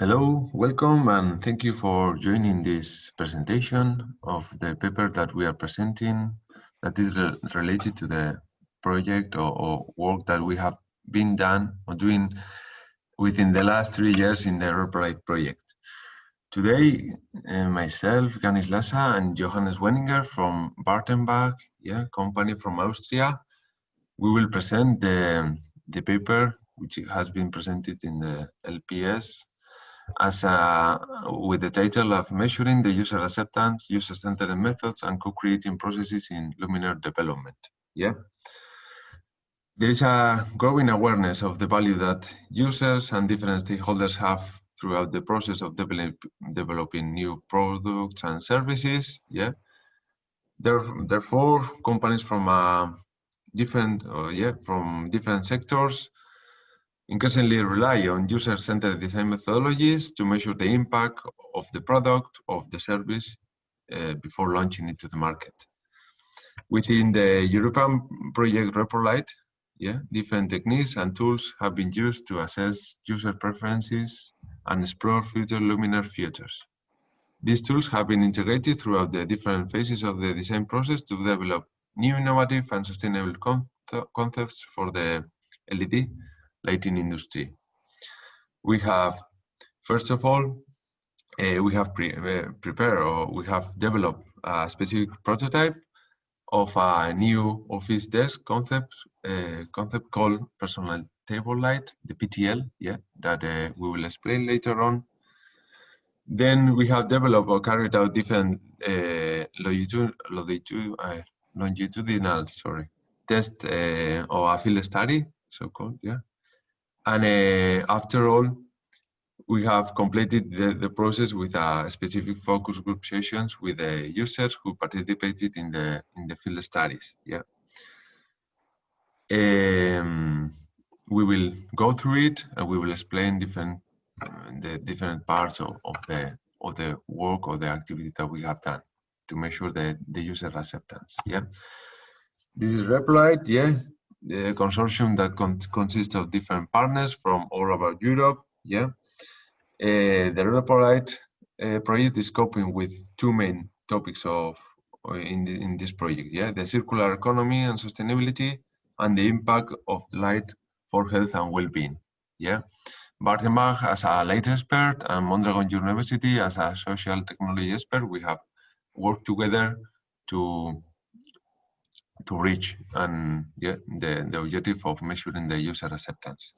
Hello, welcome, and thank you for joining this presentation of the paper that we are presenting that is related to the project or work that we have been doing within the last 3 years in the Repro-Light Project. Today, myself, Ganix, Lasa, and Johannes Weninger from Bartebach, company from Austria, we will present the paper which has been presented in the LPS with the title of Measuring the User Acceptance, User-Centered Methods, and Co-Creating Processes in Luminaire Development. There is a growing awareness of the value that users and different stakeholders have throughout the process of developing new products and services. Therefore, companies from different sectors increasingly rely on user-centered design methodologies to measure the impact of the product, of the service, before launching it to the market. Within the European project Repro-Light, different techniques and tools have been used to assess user preferences and explore future Luminaire futures. These tools have been integrated throughout the different phases of the design process to develop new innovative and sustainable concepts for the LED lighting industry. We have, first of all, we have developed a specific prototype of a new office desk concept called personal table light, the PTL, that we will explain later on. Then we have developed or carried out different longitudinal test or a field study, so-called, And after all, we have completed the process with a specific focus group sessions with the users who participated in the field studies. We will go through it and we will explain the different parts of the work or the activity that we have done to measure the user acceptance. This is Repro-Light, the consortium that consists of different partners from all over Europe. The Repro-Light project is coping with two main topics in this project. The circular economy and sustainability, and the impact of light for health and well-being. Bartebach as a light expert and Modragon University as a social technology expert, we have worked together to reach the objective of measuring the user acceptance.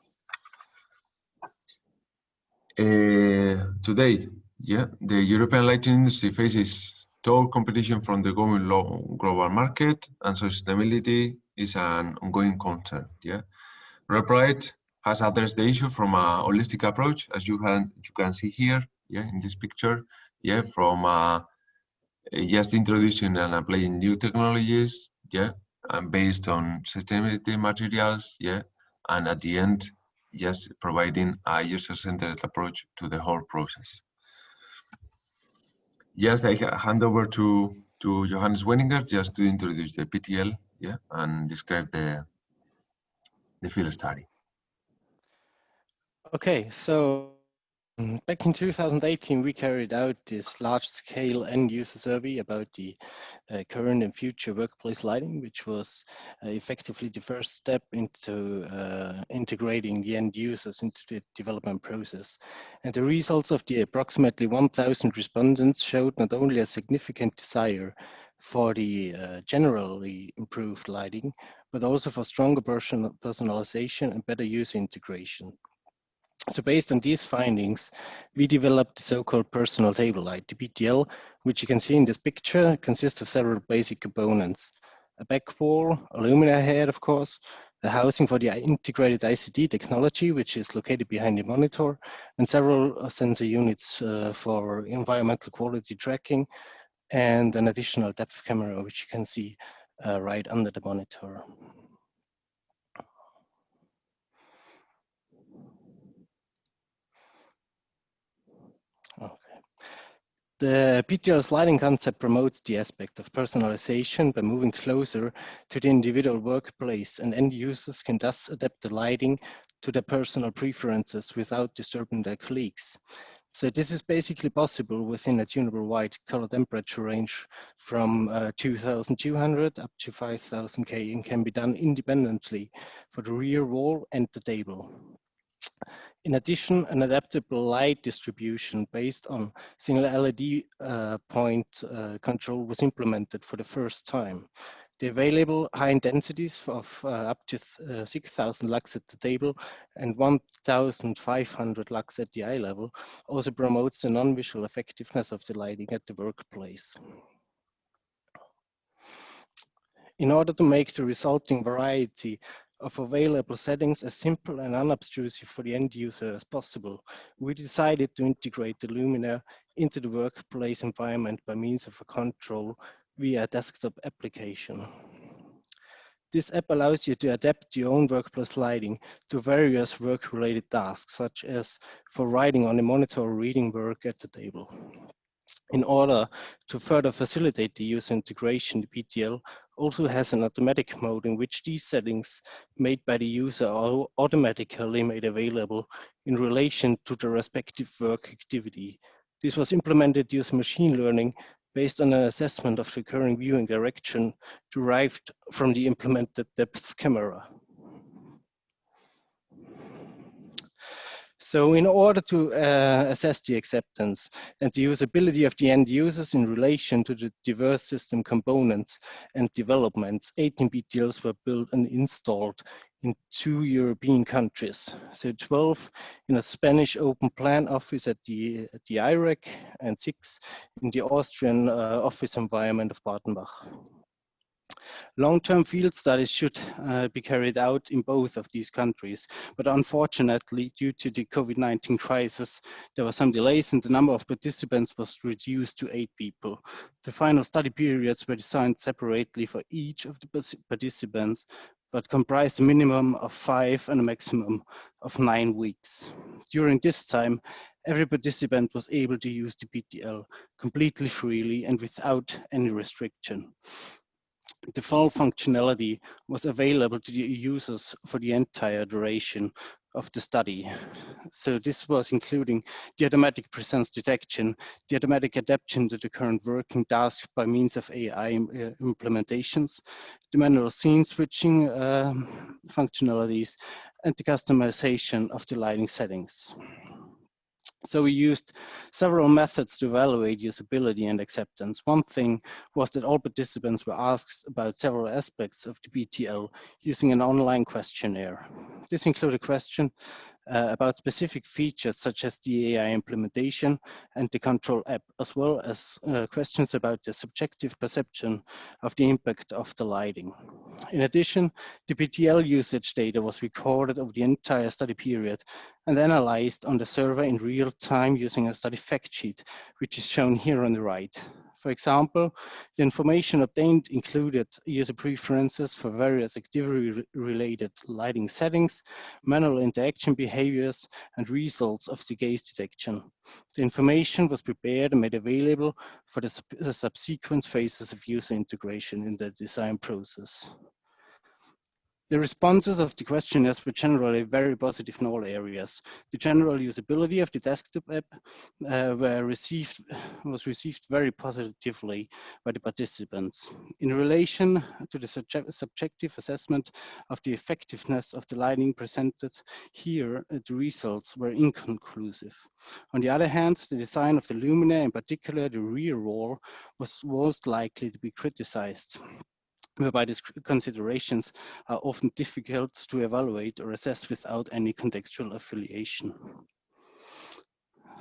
Today, the European lighting industry faces tough competition from the growing global market, and sustainability is an ongoing concern. Repro-Light has addressed the issue from a holistic approach, as you can see here, in this picture, from just introducing and applying new technologies, and based on sustainability materials, and at the end, just providing a user-centered approach to the whole process. I hand over to Johannes Weninger just to introduce the PTL, and describe the field study. Okay, so back in 2018, we carried out this large-scale end-user survey about the current and future workplace lighting, which was effectively the first step into integrating the end users into the development process. And the results of the approximately 1,000 respondents showed not only a significant desire for the generally improved lighting, but also for stronger personalization and better user integration. So based on these findings, we developed the so-called personal table light, the PTL, which you can see in this picture, consists of several basic components. A back wall, a luminaire head, of course, the housing for the integrated ICT technology, which is located behind the monitor, and several sensor units for environmental quality tracking, and an additional depth camera, which you can see right under the monitor. The PTL's lighting concept promotes the aspect of personalization by moving closer to the individual workplace, and end users can thus adapt the lighting to their personal preferences without disturbing their colleagues. So this is basically possible within a tunable wide color temperature range from 2200 up to 5000 K and can be done independently for the rear wall and the table. In addition, an adaptable light distribution based on single LED point control was implemented for the first time. The available high intensities of up to 6,000 lux at the table and 1,500 lux at the eye level also promotes the non-visual effectiveness of the lighting at the workplace. In order to make the resulting variety of available settings as simple and unobtrusive for the end user as possible, we decided to integrate the Luminaire into the workplace environment by means of a control via a desktop application. This app allows you to adapt your own workplace lighting to various work-related tasks, such as for writing on a monitor or reading work at the table. In order to further facilitate the user integration, the PTL also has an automatic mode in which these settings made by the user are automatically made available in relation to the respective work activity. This was implemented using machine learning based on an assessment of the current viewing direction derived from the implemented depth camera. So in order to assess the acceptance and the usability of the end users in relation to the diverse system components and developments, 18 PTLs were built and installed in 2 European countries. So 12 in a Spanish open plan office at the IREC and 6 in the Austrian office environment of Bartebach. Long-term field studies should be carried out in both of these countries, but unfortunately, due to the COVID-19 crisis, there were some delays and the number of participants was reduced to 8 people. The final study periods were designed separately for each of the participants, but comprised a minimum of 5 and a maximum of 9 weeks. During this time, every participant was able to use the PTL completely freely and without any restriction. The full functionality was available to the users for the entire duration of the study. So this was including the automatic presence detection, the automatic adaptation to the current working task by means of AI implementations, the manual scene switching functionalities, and the customization of the lighting settings. So we used several methods to evaluate usability and acceptance. One thing was that all participants were asked about several aspects of the PTL using an online questionnaire. This included questions about specific features such as the AI implementation and the control app, as well as questions about the subjective perception of the impact of the lighting. In addition, the PTL usage data was recorded over the entire study period and analyzed on the server in real time using a study fact sheet, which is shown here on the right. For example, the information obtained included user preferences for various activity-related lighting settings, manual interaction behaviors, and results of the gaze detection. The information was prepared and made available for the subsequent phases of user integration in the design process. The responses of the questionnaires were generally very positive in all areas. The general usability of the desktop app was received very positively by the participants. In relation to the subjective assessment of the effectiveness of the lighting presented here, the results were inconclusive. On the other hand, the design of the luminaire, in particular the rear wall, was most likely to be criticized, whereby these considerations are often difficult to evaluate or assess without any contextual affiliation.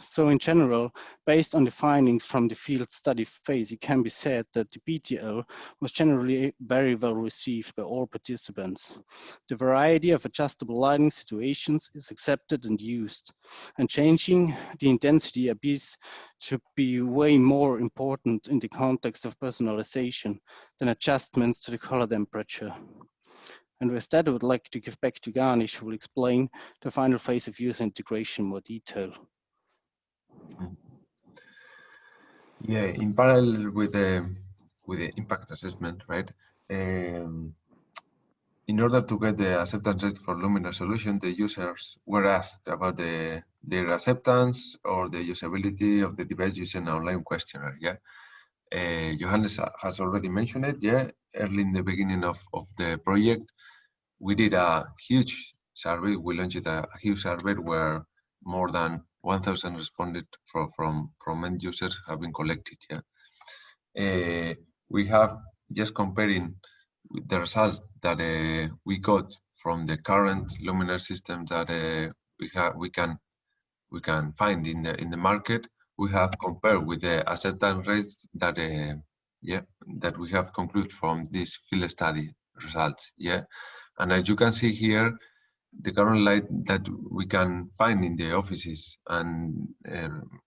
So in general, based on the findings from the field study phase, it can be said that the PTL was generally very well received by all participants. The variety of adjustable lighting situations is accepted and used, and changing the intensity appears to be way more important in the context of personalization than adjustments to the color temperature. And with that, I would like to give back to Ganix, who will explain the final phase of user integration in more detail. Yeah, in parallel with the impact assessment, right? in order to get the acceptance rate for Luminaire solution, the users were asked about their acceptance or the usability of the device using an online questionnaire. Yeah, Johannes has already mentioned it. Yeah, early in the beginning of the project, we did a huge survey. We launched a huge survey where more than 1,000 responded from end users have been collected. Yeah, we have just comparing with the results that we got from the current Luminaire systems that we can find in the market. We have compared with the acceptance rates that that we have concluded from this field study results. Yeah, and as you can see here, the current light that we can find in the offices and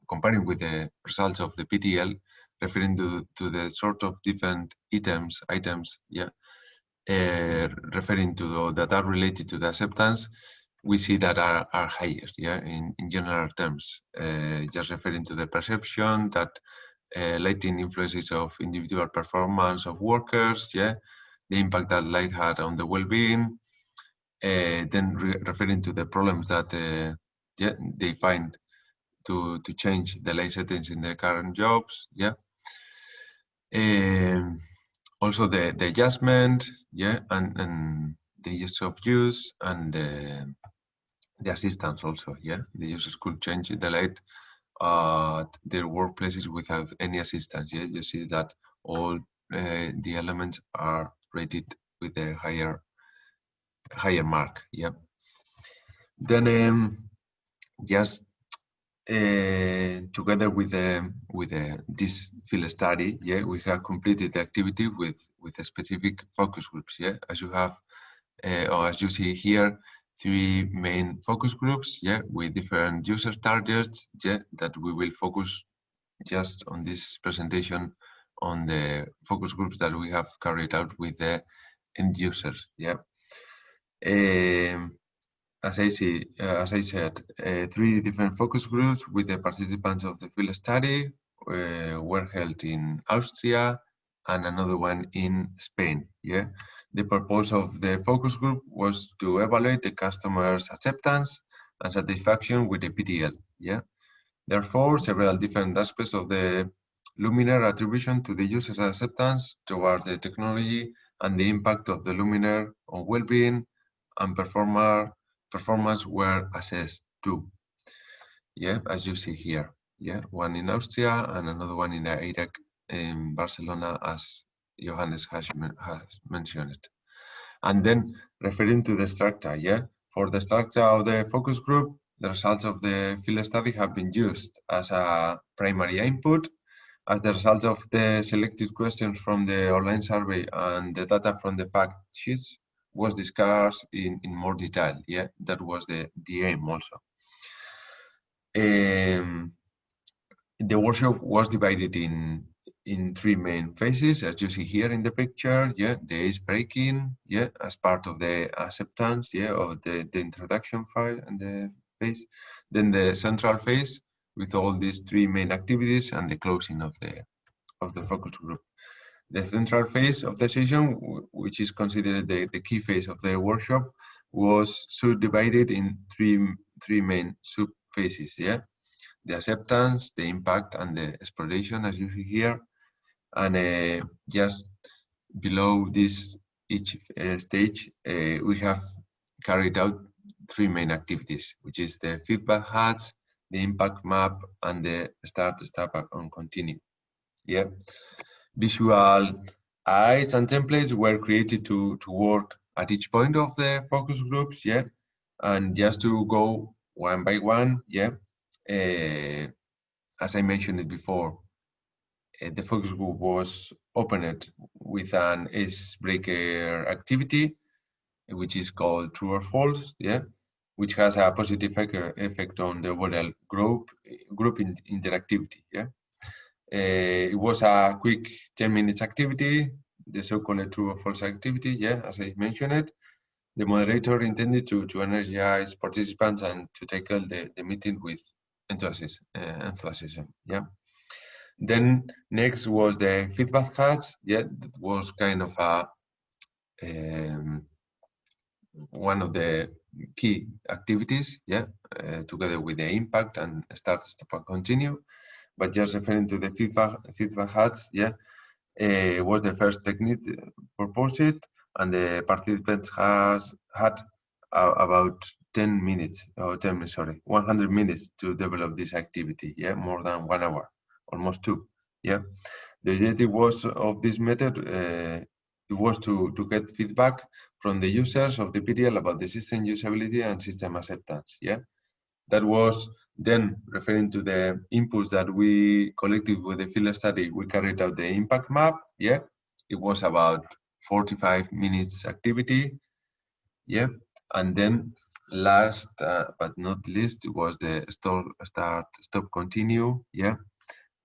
comparing with the results of the PTL, referring to the sort of different items, yeah, referring to that are related to the acceptance, we see that are higher, yeah, in general terms. Just referring to the perception that lighting influences of individual performance of workers, yeah, the impact that light had on the well-being, then referring to the problems that yeah, they find to change the light settings in the current jobs, yeah. Also the adjustment, yeah, and the ease of use and the assistance also, yeah. The users could change the light at their workplaces without any assistance, yeah. You see that all the elements are rated with a higher mark, yeah. Then just together with this field study, yeah, we have completed the activity with a specific focus groups, yeah, as you have or as you see here, 3 main focus groups, yeah, with different user targets, yeah, that we will focus just on this presentation on the focus groups that we have carried out with the end users, yeah. As I said, 3 different focus groups with the participants of the field study were held in Austria and another one in Spain. Yeah, the purpose of the focus group was to evaluate the customer's acceptance and satisfaction with the PTL. Yeah, therefore, several different aspects of the Luminaire attribution to the user's acceptance toward the technology and the impact of the Luminaire on well-being and performance were assessed too. Yeah, as you see here. Yeah, one in Austria and another one in Iraq in Barcelona, as Johannes has mentioned it. And then referring to the structure, yeah, for the structure of the focus group, the results of the field study have been used as a primary input, as the results of the selected questions from the online survey and the data from the fact sheets was discussed in more detail. Yeah, that was the aim also. The workshop was divided in 3 main phases, as you see here in the picture. Yeah, the ice breaking, yeah, as part of the acceptance, yeah, of the introduction file and the phase. Then the central phase with all these 3 main activities and the closing of the focus group. The central phase of the session, which is considered the key phase of the workshop, was subdivided in three main sub phases. Yeah, the acceptance, the impact, and the exploration, as you see here. And just below this each stage, we have carried out 3 main activities, which is the feedback hats, the impact map, and the start, stop, and continue. Yeah, visual aids and templates were created to work at each point of the focus groups. Yeah, and just to go one by one. Yeah, as I mentioned it before, the focus group was opened with an icebreaker activity, which is called true or false, yeah, which has a positive effect on the overall group interactivity. Yeah, it was a quick 10 minutes activity, the so-called true or false activity. Yeah, as I mentioned it, the moderator intended to energize participants and to tackle the meeting with enthusiasm. Yeah. Then next was the feedback cards. Yeah, that was kind of a one of the key activities, yeah, together with the impact and start, stop, and continue. But just referring to the feedback hats, yeah, was the first technique proposed, and the participants had about 10 minutes, or 100 minutes to develop this activity, yeah, more than 1 hour, almost 2, yeah. The objective was of this method, it was to get feedback from the users of the PTL about the system usability and system acceptance, yeah. That was then referring to the inputs that we collected with the field study. We carried out the impact map, yeah. It was about 45 minutes activity, yeah. And then last but not least was the start, stop, continue, yeah.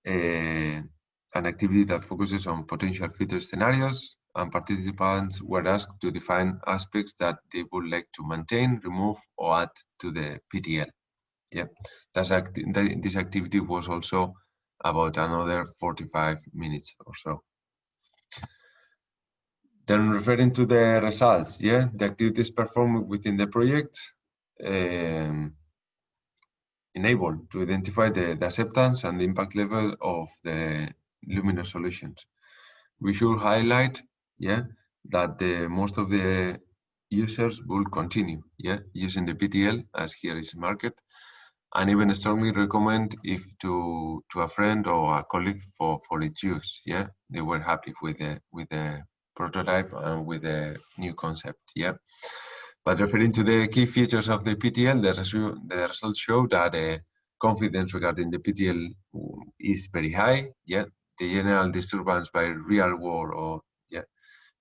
An activity that focuses on potential future scenarios, and participants were asked to define aspects that they would like to maintain, remove, or add to the PTL. Yeah, this activity was also about another 45 minutes or so. Then referring to the results, yeah, the activities performed within the project enabled to identify the acceptance and the impact level of the Luminaire solutions. We should highlight, yeah, that most of the users will continue, yeah, using the PTL as here is marked, and even strongly recommend if to a friend or a colleague for its use. Yeah, they were happy with the prototype and with the new concept. Yeah, but referring to the key features of the PTL, the results show that confidence regarding the PTL is very high. Yeah, the general disturbance by real world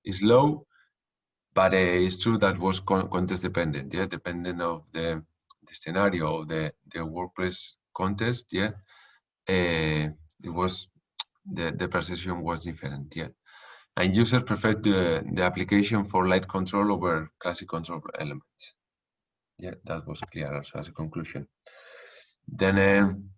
is low, but it's true that was context dependent. Yeah, dependent of the scenario of the workplace context. Yeah, it was the perception was different. Yeah, and users preferred the application for light control over classic control elements. Yeah, that was clear also as a conclusion. Then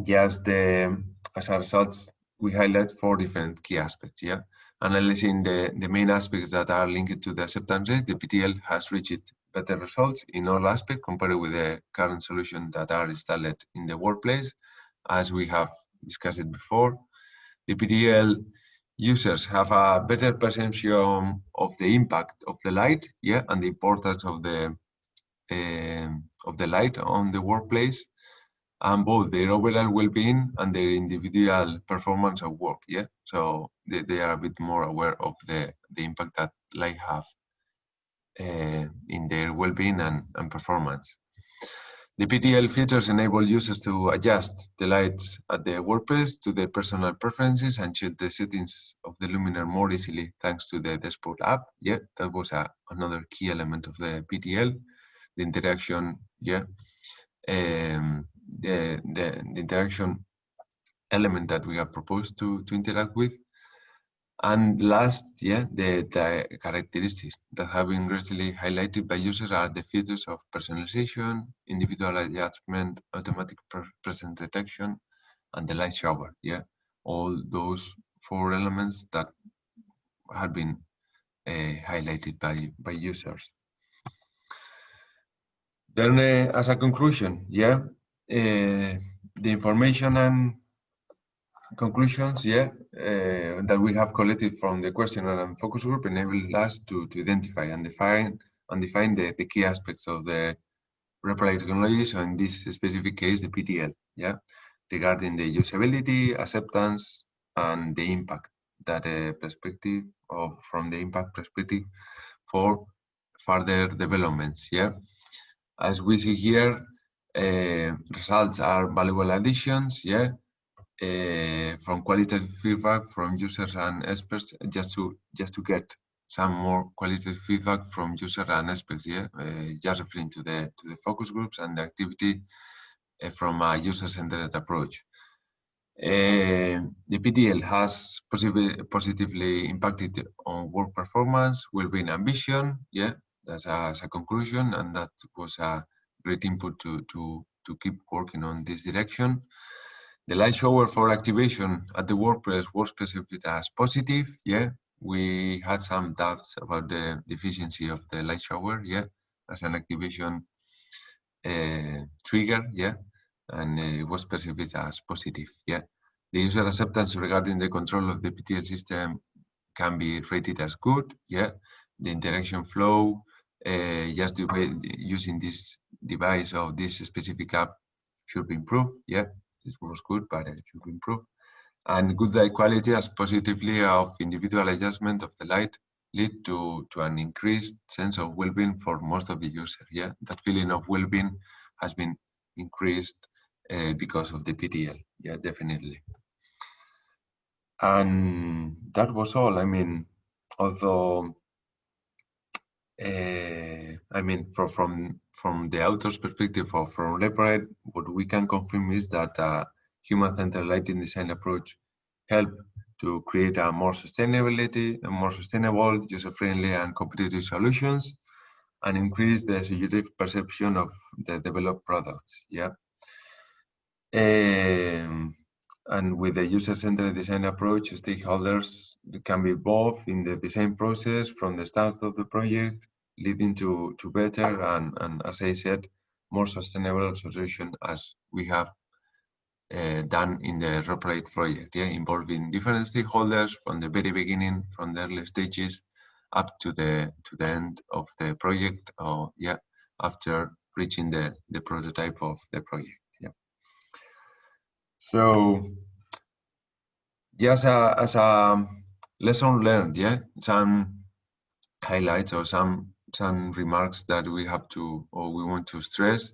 just as a result, we highlight 4 different key aspects. Yeah, analyzing the main aspects that are linked to the acceptance rate, the PTL has reached better results in all aspects compared with the current solution that are installed in the workplace, as we have discussed before. The PTL users have a better perception of the impact of the light, yeah, and the importance of the light on the workplace, and both their overall well-being and their individual performance of work. Yeah, so they are a bit more aware of the impact that light have in their well-being and performance. The PTL features enable users to adjust the lights at the workplace to their personal preferences and change the settings of the Luminaire more easily thanks to the dashboard app. Yeah, that was another key element of the PTL. The interaction, yeah, the interaction element that we have proposed to interact with. And last, yeah, the characteristics that have been greatly highlighted by users are the features of personalization, individual adjustment, automatic presence detection, and the light shower. Yeah, all those 4 elements that have been highlighted by users. Then, as a conclusion, yeah, the information and conclusions, yeah, that we have collected from the questionnaire and focus group enable us to identify and define the key aspects of the Repro-Light technology. So in this specific case, the PTL, yeah, regarding the usability, acceptance, and the impact that perspective of from the impact perspective for further developments. Yeah, as we see here, results are valuable additions. Yeah. From qualitative feedback from users and experts, just to get some more qualitative feedback from users and experts. Yeah, just referring to the focus groups and the activity from a user-centered approach. The PTL has positively impacted on work performance, well-being, ambition. Yeah, that's as a conclusion, and that was a great input to keep working on this direction. The light shower for activation at the workplace was perceived as positive, yeah, we had some doubts about the efficiency of the light shower, as an activation trigger, and it was perceived as positive, The user acceptance regarding the control of the PTL system can be rated as good, The interaction flow, just using this device or this specific app should be improved, This was good, but it should be improved. And good light quality as positively of individual adjustment of the light lead to an increased sense of well-being for most of the users. That feeling of well-being has been increased because of the PTL. Definitely. And that was all. I mean, although from the author's perspective or from Repro-Light, what we can confirm is that human-centered lighting design approach help to create a more sustainable, user-friendly, and competitive solutions, and increase the subjective perception of the developed products. And with the user-centered design approach, stakeholders can be involved in the design process from the start of the project, leading to better and, as I said, more sustainable solution, as we have done in the Repro-Light project, involving different stakeholders from the very beginning, from the early stages up to the end of the project, or after reaching the prototype of the project. So just as a lesson learned, some highlights or some remarks that we have to, or we want to stress,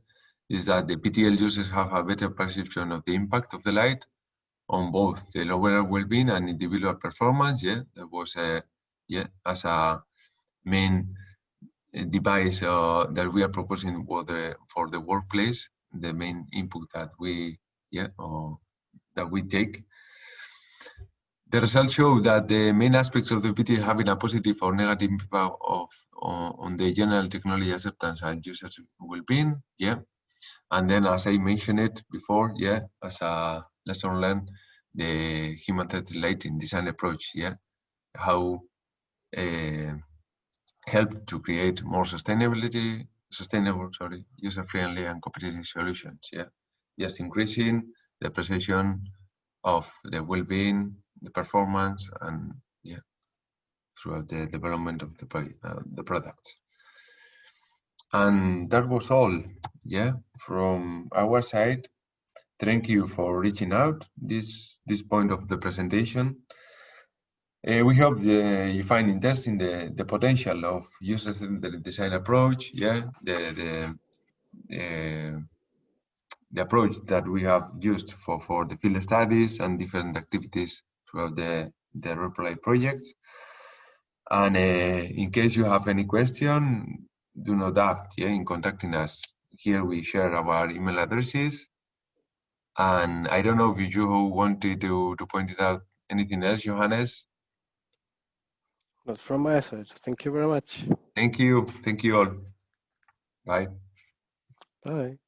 is that the PTL users have a better perception of the impact of the light on both the overall well-being and individual performance. That was as a main device that we are proposing for the workplace, the main input that we take. The results show that the main aspects of the PTL having a positive or negative impact on the general technology acceptance and users' well-being. And then, as I mentioned it before, as a lesson learned, the human-centered lighting design approach, how help to create more sustainable, user-friendly, and competitive solutions. Just increasing the perception of the well-being, the performance, and throughout the development of the products. And that was all, from our side. Thank you for reaching out this point of the presentation. We hope you find interesting the potential of user-centered design approach, the approach that we have used for the field studies and different activities throughout the Repro-Light projects. And in case you have any question, do not doubt in contacting us. Here we share our email addresses. And I don't know if you wanted to point it out anything else, Johannes? Not from my side. Thank you very much. Thank you. Thank you all. Bye. Bye.